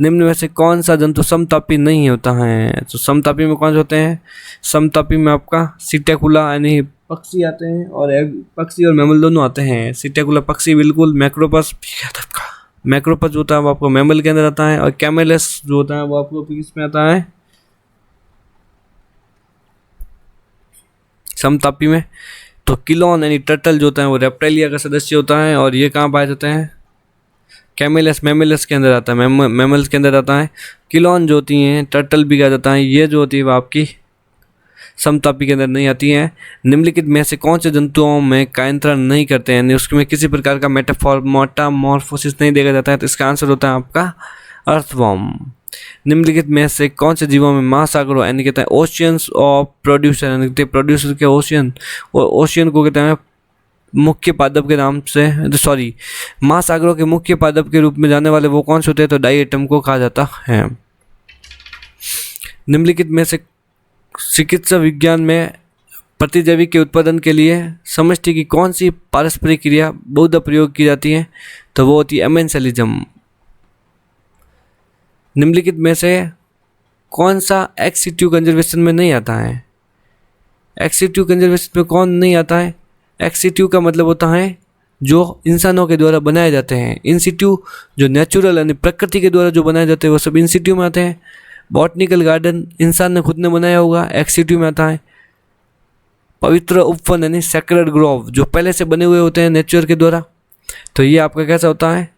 निम्न में से कौन सा जंतु समतापी नहीं होता है? तो समतापी में कौन से होते हैं? समतापी में आपका सिटेकुला यानी पक्षी आते हैं, और पक्षी और मैमल दोनों आते हैं। सिटेकुला पक्षी बिल्कुल। मैक्रोपस जो होता है वो आपको मैमल के अंदर आता है, और कैमेलस जो होता है वो आपको किस में आता है? समतापी में। तो किलोन यानी टर्टल जो होता है वो रेप्टाइलिया का सदस्य होता है, और ये कहाँ पाए जाते हैं? मैमल्स के अंदर आता है, मैमल्स के अंदर आता है। किलोन जो होती हैं टर्टल भी कहा जाता है, ये जो होती है वो आपकी समतापी के अंदर नहीं आती हैं। निम्नलिखित में से कौन से जंतुओं में कायंत्रण नहीं करते हैं, यानी उसमें किसी प्रकार का मेटामॉर्फोसिस नहीं देखा जाता है? तो इसका आंसर होता है आपका अर्थवॉर्म। निम्नलिखित में से कौन से जीवों में महासागरों यानी कहते हैं ओशियंस ऑफ प्रोड्यूसर, यानी कहते हैं प्रोड्यूसर के ओशियन, और ओशियन को कहते हैं मुख्य पादप के नाम से, महासागरों के मुख्य पादप के रूप में जाने वाले वो कौन से होते हैं? तो डायटम को कहा जाता है। निम्नलिखित में से चिकित्सा विज्ञान में प्रतिजैवी के उत्पादन के लिए समष्टि की कौन सी पारस्परिक क्रिया बहुधा प्रयोग की जाती है? तो वो होती है एमेंसेलिज्म। निम्नलिखित में से कौन सा एक्स सिटू कंजर्वेशन में नहीं आता है? एक्स सिटू कंजर्वेशन में कौन नहीं आता है? एक्स सिटू का मतलब होता है जो इंसानों के द्वारा बनाए जाते हैं। इन सिटू जो नेचुरल यानी प्रकृति के द्वारा जो बनाए जाते हैं वो सब इन सिटू में आते हैं। बॉटनिकल गार्डन इंसान ने खुद ने बनाया होगा, एक्स सिटू में आता है। पवित्र उपवन यानी सेक्रेड ग्रोव जो पहले से बने हुए होते हैं नेचर के द्वारा, तो ये आपका कैसा होता है?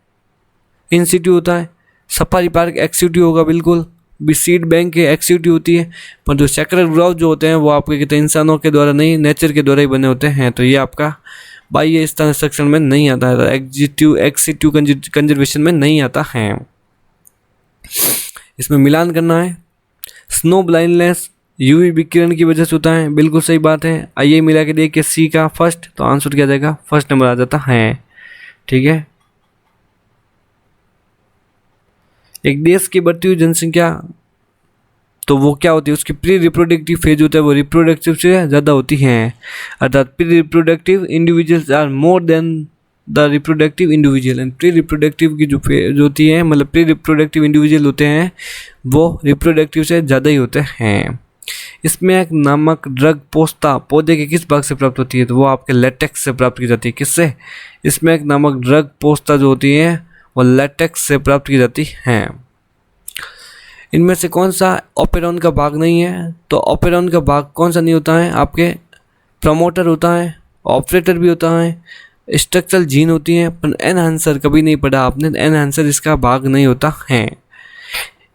इन सिटू होता है। सफारी पार्क एक्स सिटू होगा बिल्कुल। सीड बैंक के एक्स सिटू होती है, पर जो सेक्रेड ग्रोव जो होते हैं वो आपके कहते हैं इंसानों के द्वारा नहीं, नेचर के द्वारा ही बने होते हैं। तो ये आपका बाह्य स्थान सेक्शन में नहीं आता है, एक्स सिटू कंजर्वेशन में नहीं आता है। इसमें मिलान करना है। स्नो ब्लाइंडनेस यूवी विकिरण की वजह से होता है, बिल्कुल सही बात है। आइए मिला के देखिए सी का फर्स्ट, तो आंसर क्या जाएगा? फर्स्ट नंबर आ जाता है। ठीक है। एक देश की बढ़ती हुई जनसंख्या तो वो क्या होती है? उसकी प्री रिप्रोडक्टिव फेज होता है वो रिप्रोडक्टिव से ज़्यादा होती है, अर्थात pre reproductive individuals are more than the reproductive individual. And pre reproductive की जो फेज होती है, मतलब प्री रिप्रोडक्टिव इंडिविजुअल होते हैं वो रिप्रोडक्टिव से ज़्यादा ही होते हैं। इसमें एक नामक ड्रग पोस्ता पौधे के किस भाग से प्राप्त होती है? तो वो आपके लेटेक्स से प्राप्त की जाती है। किससे? इसमें एक नामक ड्रग पोस्ता जो होती है वो लेटेक्स से प्राप्त की जाती हैं। इनमें से कौन सा ओपेरॉन का भाग नहीं है? तो ओपेरॉन का भाग कौन सा नहीं होता है? आपके प्रमोटर होता है, ऑपरेटर भी होता है, स्ट्रक्चरल जीन होती हैं, पर एनहांसर कभी नहीं पढ़ा आपने, एनहांसर इसका भाग नहीं होता है।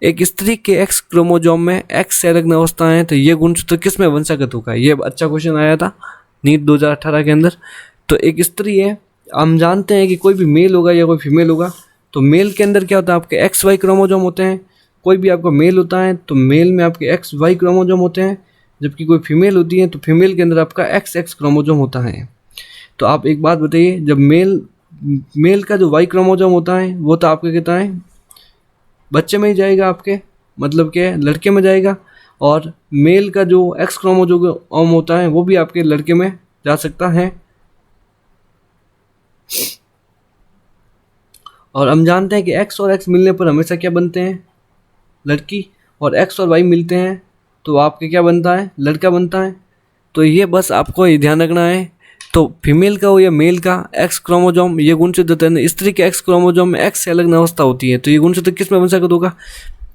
एक स्त्री के एक्स क्रोमोजोम में एक्स से अलग अवस्था है, तो ये गुणसूत्र किस में वंशागत होगा? ये अच्छा क्वेश्चन आया था नीट 2018 के अंदर। तो एक स्त्री है, हम जानते हैं कि कोई भी मेल होगा या कोई फीमेल होगा, तो मेल के अंदर क्या होता है, आपके एक्स वाई क्रोमोजोम होते हैं। कोई भी आपका मेल होता है तो मेल में आपके एक्स वाई क्रोमोजोम होते हैं, जबकि कोई फीमेल होती है तो फीमेल के अंदर आपका एक्स एक्स क्रोमोजोम होता है। तो आप एक बात बताइए, जब मेल का जो वाई क्रोमोजोम होता है वो तो आपके कहता है बच्चे में ही जाएगा, आपके मतलब क्या है, लड़के में जाएगा, और मेल का जो एक्स क्रोमोजोम होता है वो भी आपके लड़के में जा सकता है। और हम जानते हैं कि एक्स और एक्स मिलने पर हमेशा क्या बनते हैं, लड़की, और एक्स और वाई मिलते हैं तो आपके क्या बनता है, लड़का बनता है। तो ये बस आपको ये ध्यान रखना है। तो फीमेल का हो या मेल का एक्स क्रोमोजोम, ये गुणसूत्र स्त्री के एक्स क्रोमोजोम में एक्स से अलग अवस्था होती है, तो ये गुणसूत्र किस में वंशागत होगा?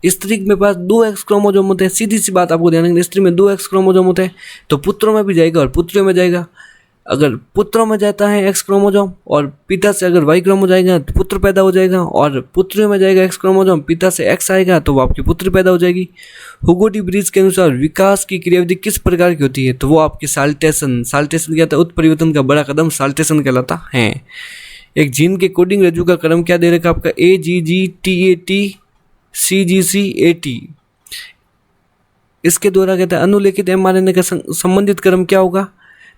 स्त्री में पास 2 एक्स क्रोमोजोम होते हैं, सीधी सी बात आपको ध्यान रखना, स्त्री में 2 एक्स क्रोमोजोम होते हैं, तो पुत्रों में भी जाएगा और पुत्रियों में जाएगा। अगर पुत्रों में जाता है एक्स क्रोमोजोम और पिता से अगर वाई क्रोमोजोम जाएगा तो पुत्र पैदा हो जाएगा, और पुत्रियों में जाएगा एक्स क्रोमोजोम, पिता से एक्स आएगा तो वो आपकी पुत्री पैदा हो जाएगी। हुगो डी ब्रिज के अनुसार विकास की क्रियाविधि किस प्रकार की होती है? तो वो आपकी साल्टेशन क्या था, उत्परिवर्तन का बड़ा कदम साल्टेशन कहलाता है। एक जीन के कोडिंग रज्जु का क्रम क्या दे रखा आपका, AGGTAT-CGC-AT। इसके द्वारा कहता है अनुलेखित mRNA का संबंधित क्रम क्या होगा?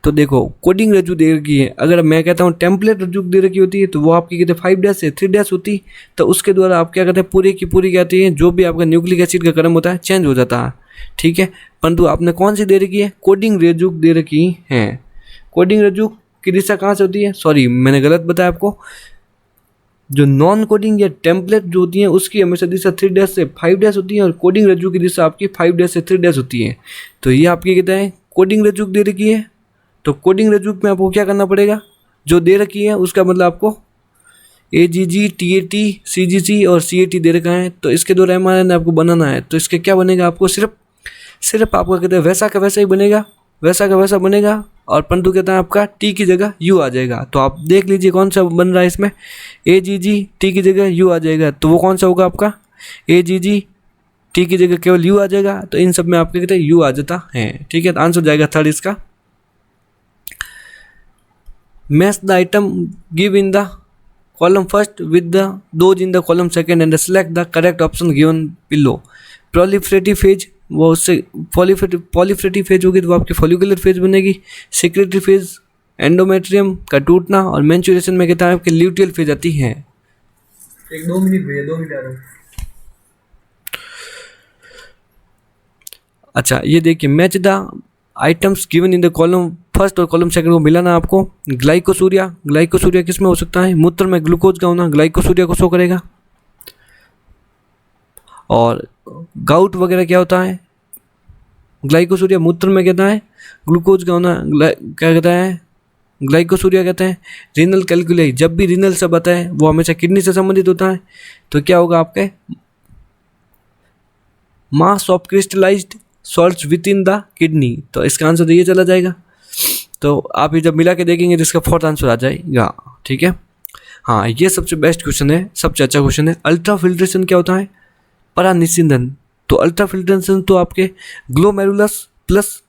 तो देखो कोडिंग रज्जु दे रखी है, अगर मैं कहता हूँ टेम्पलेट रज्जु दे रखी होती है तो वो आपकी कहते हैं 5' से 3' होती, तो उसके द्वारा आप क्या कहते हैं पूरी की पूरी कहती है जो भी आपका न्यूक्लिक एसिड का क्रम होता है चेंज हो जाता है, ठीक है। परंतु आपने कौन सी दे रखी है, कोडिंग रज्जु दे रखी है। कोडिंग रज्जु की दिशा कहाँ से होती है, सॉरी मैंने गलत बताया आपको, जो नॉन कोडिंग या टेम्पलेट जो होती है उसकी हमेशा दिशा 3' से 5' होती है, और कोडिंग रज्जु की दिशा आपकी 5' से 3' होती है। तो ये आपकी कहते हैं कोडिंग रज्जु दे रखी है, तो कोडिंग रज्जु में आपको क्या करना पड़ेगा, जो दे रखी है उसका मतलब आपको AGGTAT-CGC और CAT दे रखा है, तो इसके द्वारा mRNA आपको बनाना है। तो इसके क्या बनेगा, आपको सिर्फ आपका कहते हैं वैसा का वैसा ही बनेगा, वैसा का वैसा बनेगा, और परंतु कहता है आपका T की जगह U आ जाएगा। तो आप देख लीजिए कौन सा बन रहा है इसमें, AGG T की जगह U आ जाएगा, तो वो कौन सा होगा आपका, AGG T की जगह केवल U आ जाएगा। तो इन सब में आपके कहते हैं U आ जाता है, ठीक है। तो आंसर जाएगा 3rd इसका। Match the item give in the column first with those in the column second and select the correct option given below. Proliferative phase, वो उससे proliferative phase होगी तो वो आपकी follicular phase बनेगी। secretory phase एंडोमेट्रियम का टूटना, और menstruation में कहता है आपकी luteal phase आती है। 2 मिनट भैया, 2 मिनट आ रहा हूँ। अच्छा ये देखिए, match the items given in the column first और कॉलम सेकंड को मिलाना आपको। ग्लाइकोसूरिया किस में हो सकता है, मूत्र में ग्लूकोज का होना ग्लाइकोसूरिया को शो करेगा। और गाउट वगैरह क्या होता है, ग्लाइकोसूरिया मूत्र में कहता है ग्लूकोज का होना क्या कहता है, ग्लाइकोसूरिया कहते हैं। रीनल कैलकुलाई, जब भी रीनल शब्द आता है वो हमेशा किडनी से संबंधित होता है, तो क्या होगा आपके mass of crystallised salts with in the kidney. तो इसका आंसर तो ये चला जाएगा। तो आप ये जब मिला के देखेंगे तो इसका 4th आंसर आ जाएगा, ठीक है। हाँ ये सबसे बेस्ट क्वेश्चन है, सबसे अच्छा क्वेश्चन है। अल्ट्रा फिल्ट्रेशन क्या होता है, परानिस्सींदन। तो अल्ट्रा फिल्ट्रेशन तो आपके ग्लोमेरुलस प्लस,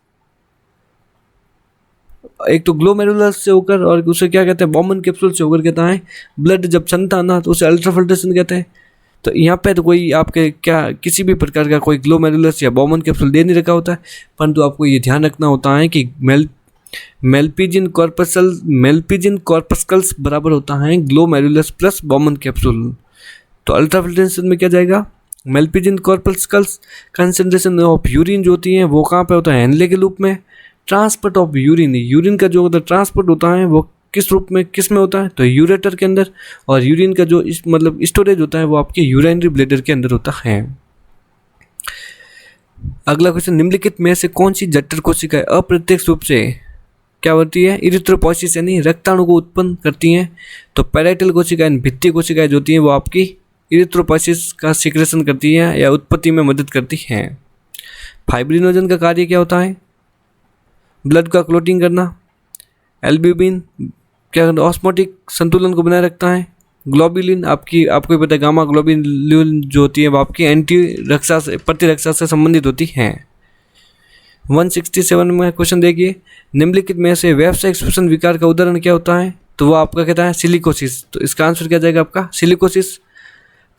एक तो ग्लोमेरुलस से होकर और उसे क्या कहते हैं बॉमन कैप्सूल से होकर कहता है ब्लड जब चलता ना तो उसे अल्ट्रा फिल्ट्रेशन कहते हैं। तो यहाँ पे तो कोई आपके क्या किसी भी प्रकार का कोई ग्लोमेरुलस या बॉमन कैप्सूल दे नहीं रखा होता है, परंतु आपको ये ध्यान रखना होता है कि मेल्पिजिन कॉर्पस्कल्स बराबर होता है ग्लोमेरुलस प्लस बॉमन कैप्सूल। तो अल्ट्रा फिल्ट्रेशन में क्या जाएगा, मेल्पिजिन कॉर्पस्कल्स। कंसंट्रेशन ऑफ यूरिन जो होती है वो कहाँ पे होता है, हेनले के लूप में। ट्रांसपोर्ट ऑफ यूरिन का जो होता है ट्रांसपोर्ट होता है वो किस रूप में किस में होता है, तो यूरेटर के अंदर। और यूरिन का जो मतलब स्टोरेज होता है वो आपके यूरिनरी ब्लैडर के अंदर होता है। अगला क्वेश्चन, निम्नलिखित में से कौन सी जठर कोशिकाएं अप्रत्यक्ष रूप से क्या होती है, इरिथ्रोपोइसिस यानी रक्ताणु को उत्पन्न करती हैं। तो पैराइटल कोशिकाएं, भित्तीय कोशिकाएं जो होती हैं वो आपकी इरिथ्रोपोइसिस का सिक्रेशन करती है या उत्पत्ति में मदद करती हैं। फाइब्रिनोजन का कार्य क्या होता है, ब्लड का क्लोटिंग करना। एल्ब्यूमिन क्या ऑस्मोटिक संतुलन को बनाए रखता है। ग्लोबुलिन आपको ही पता है, गामा ग्लोबुलिन जो होती है वो आपकी एंटी रक्षा से प्रतिरक्षा से संबंधित होती हैं। 167 में क्वेश्चन देखिए, निम्नलिखित में से व्यावसायिक श्वसन विकार का उदाहरण क्या होता है? तो वो आपका कहता है सिलिकोसिस। तो इसका आंसर क्या जाएगा आपका सिलिकोसिस।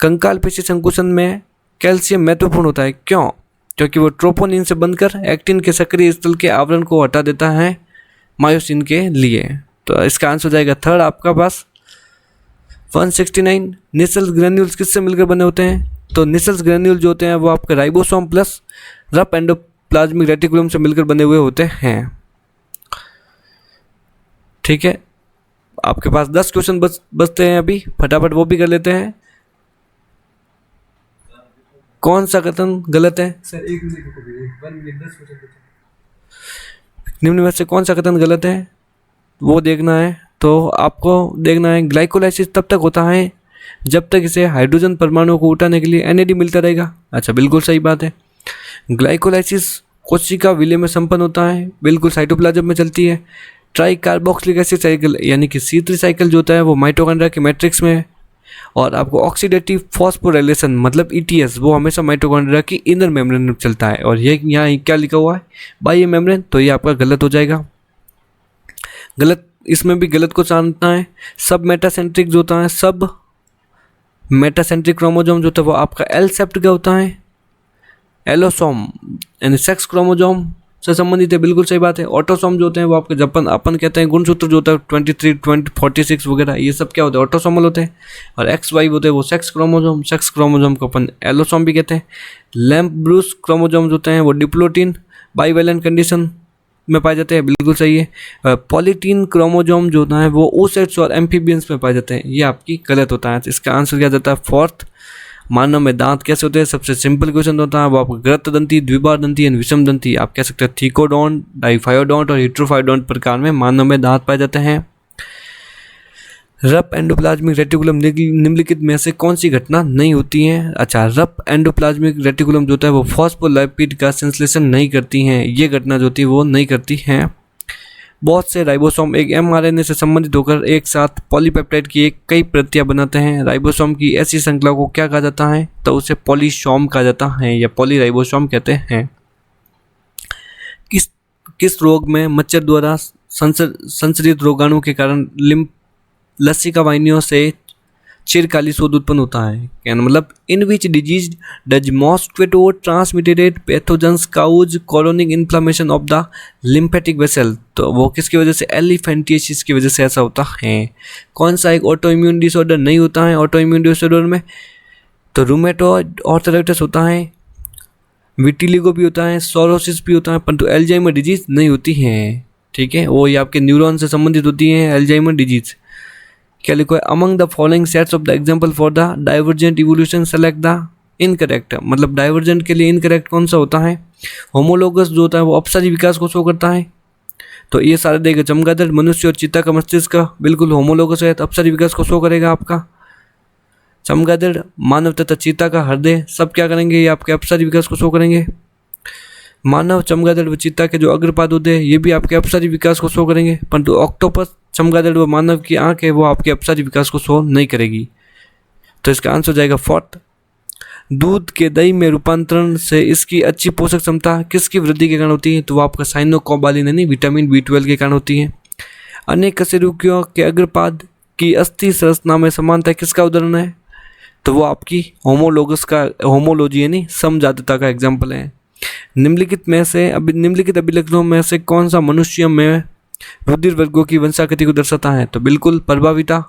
कंकाल पेशी संकुचन में कैल्शियम महत्वपूर्ण होता है, क्यों? क्योंकि वो ट्रोपोनिन से बनकर एक्टिन के सक्रिय स्थल के आवरण को हटा देता है मायोसिन के लिए। तो इसका आंसर हो जाएगा थर्ड आपका पास। 169 निसल्स ग्रेन्यूल्स किससे मिलकर बने होते हैं? तो निसल्स ग्रेन्यूल जो होते हैं वो आपके ribosome plus rough endoplasmic reticulum से मिलकर बने हुए होते हैं। ठीक है, आपके पास 10 क्वेश्चन बचते हैं अभी, फटाफट वो भी कर लेते हैं। कौन सा कथन गलत है? सर 1 मिनट रुको भैया, 1 मिनट 10 क्वेश्चन। निम्न में से कौन सा कथन गलत है वो देखना है। तो आपको देखना है ग्लाइकोलाइसिस तब तक होता है जब तक इसे हाइड्रोजन परमाणुओं को उठाने के लिए एनएडी मिलता रहेगा। अच्छा, बिल्कुल सही बात है। ग्लाइकोलाइसिस कोशिका विलय में संपन्न होता है, बिल्कुल साइटोप्लाज्म में चलती है। ट्राई कार्बोक्सिलिक एसिड साइकिल यानी कि C3 साइकिल जो होता है वो माइटोकॉन्ड्रिया के मैट्रिक्स में है। और आपको ऑक्सीडेटिव फॉस्फोराइलेशन मतलब ETS वो हमेशा माइटोकॉन्ड्रिया की इनर मेम्ब्रेन में चलता है। और ये यहाँ क्या लिखा हुआ है बाह्य मेम्ब्रेन, तो ये आपका गलत हो जाएगा। गलत, इसमें भी गलत को जानना है। सब मेटासेंट्रिक जो होता है, सब मेटासेंट्रिक क्रोमोजोम जो होता है वो आपका एल सेप्ट का होता है। एलोसोम यानी सेक्स क्रोमोजोम से संबंधित है, बिल्कुल सही बात है। ऑटोसोम जो होते हैं वो आपके अपन कहते हैं गुणसूत्र जो होता है 23, 20, 46 वगैरह, ये सब क्या होते हैं ऑटोसोमल होते हैं। और XY होते हैं वो सेक्स क्रोमोजोम को अपन एलोसोम भी कहते हैं। लैम्प ब्रूस क्रोमोजोम जो होते हैं वो डिप्लोटीन बाइवैलेंट कंडीशन में पाए जाते हैं, बिल्कुल सही है। पॉलीटीन क्रोमोजोम जो होता है वो oocytes और एम्फीबियंस में पाए जाते हैं, ये आपकी गलत होता है। इसका आंसर क्या जाता है फोर्थ। मानव में दांत कैसे होते हैं? सबसे सिंपल क्वेश्चन होता है वो आपको गृत दंती, द्विबार दंती एंड विषम दंती, आप कह सकते हैं थीकोडोंट, डाइफायोडोंट और हिट्रोफायोडोंट प्रकार में मानव में दांत पाए जाते हैं। रफ एंडोप्लाज्मिक रेटिकुलम निम्नलिखित में से कौन सी घटना नहीं होती है? अच्छा, रफ एंडोप्लाज्मिक रेटिकुलम जो होता है वो फॉस्फोलिपिड का संश्लेषण नहीं करती हैं, ये घटना जो होती है वो नहीं करती हैं। बहुत से राइबोसोम एक mRNA से संबंधित होकर एक साथ पॉलीपेप्टाइड की कई प्रतियां बनाते हैं। राइबोसोम की ऐसी श्रृंखला को क्या कहा जाता है? तो उसे पॉलीसोम कहा जाता है या पॉलीराइबोसोम कहते हैं। किस रोग में मच्छर द्वारा संचरित रोगाणु के कारण लसिका वाहिनियों से चिरकाली शोध उत्पन्न होता है? क्या मतलब in which disease does mosquito transmitted pathogens cause colonic inflammation of the lymphatic vessel? तो वो किसकी वजह से? एलिफेंटियासिस की वजह से ऐसा होता है। कौन सा एक ऑटो इम्यून डिसऑर्डर नहीं होता है ऑटो इम्यून डिसऑर्डर में? तो रूमेटॉइड आर्थराइटिस होता है, विटिलिगो भी होता है, सोरोसिस भी होता है, परंतु एल्जाइमर डिजीज नहीं होती है। ठीक है, वो ये आपके न्यूरॉन से संबंधित होती है एल्जाइमर डिजीज। क्या लिखो है? Among the following sets of the example for the divergent evolution select the incorrect. मतलब डाइवर्जेंट के लिए इनकरेक्ट कौन सा होता है? होमोलोगस जो होता है वो अपसारी विकास को शो करता है। तो ये सारे देगा चमगादड़, मनुष्य और चीता का मस्तिष्क का बिल्कुल होमोलोगस है, तो अपसारी विकास को शो करेगा आपका। चमगादड़, मानव तथा चीता का हृदय सब क्या करेंगे? ये आपके अपसारी विकास को शो करेंगे। मानव, चमगादड़ व चीता के जो अग्रपाद होते हैं ये भी आपके अपसारी विकास को शो करेंगे, परंतु ऑक्टोपस, चमगादड़ व मानव की आंख है वो आपके अपसारी विकास को शो नहीं करेगी। तो इसका आंसर हो जाएगा फोर्थ। दूध के दही में रूपांतरण से इसकी अच्छी पोषक क्षमता किसकी वृद्धि के कारण होती है? तो वो आपका साइनोकोबालिन यानी विटामिन B12 के कारण होती है। अनेक कशेरुकियों के अग्रपाद की अस्थि संरचना में समानता किसका उदाहरण है? तो वो आपकी होमोलोगस का होमोलॉजी यानी समजातता का एग्जाम्पल है। निम्नलिखित अभिलक्षणों में से कौन सा मनुष्य में रुधिर वर्गों की वंशागति को दर्शाता है? तो बिल्कुल प्रभाविता,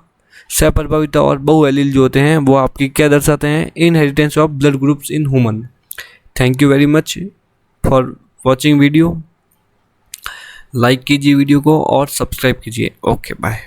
सहप्रभाविता और बहुएलील जो होते हैं वो आपकी क्या दर्शाते हैं? Inheritance of blood groups in human. Thank you very much for watching video. Like कीजिए वीडियो को और सब्सक्राइब कीजिए। Okay, bye.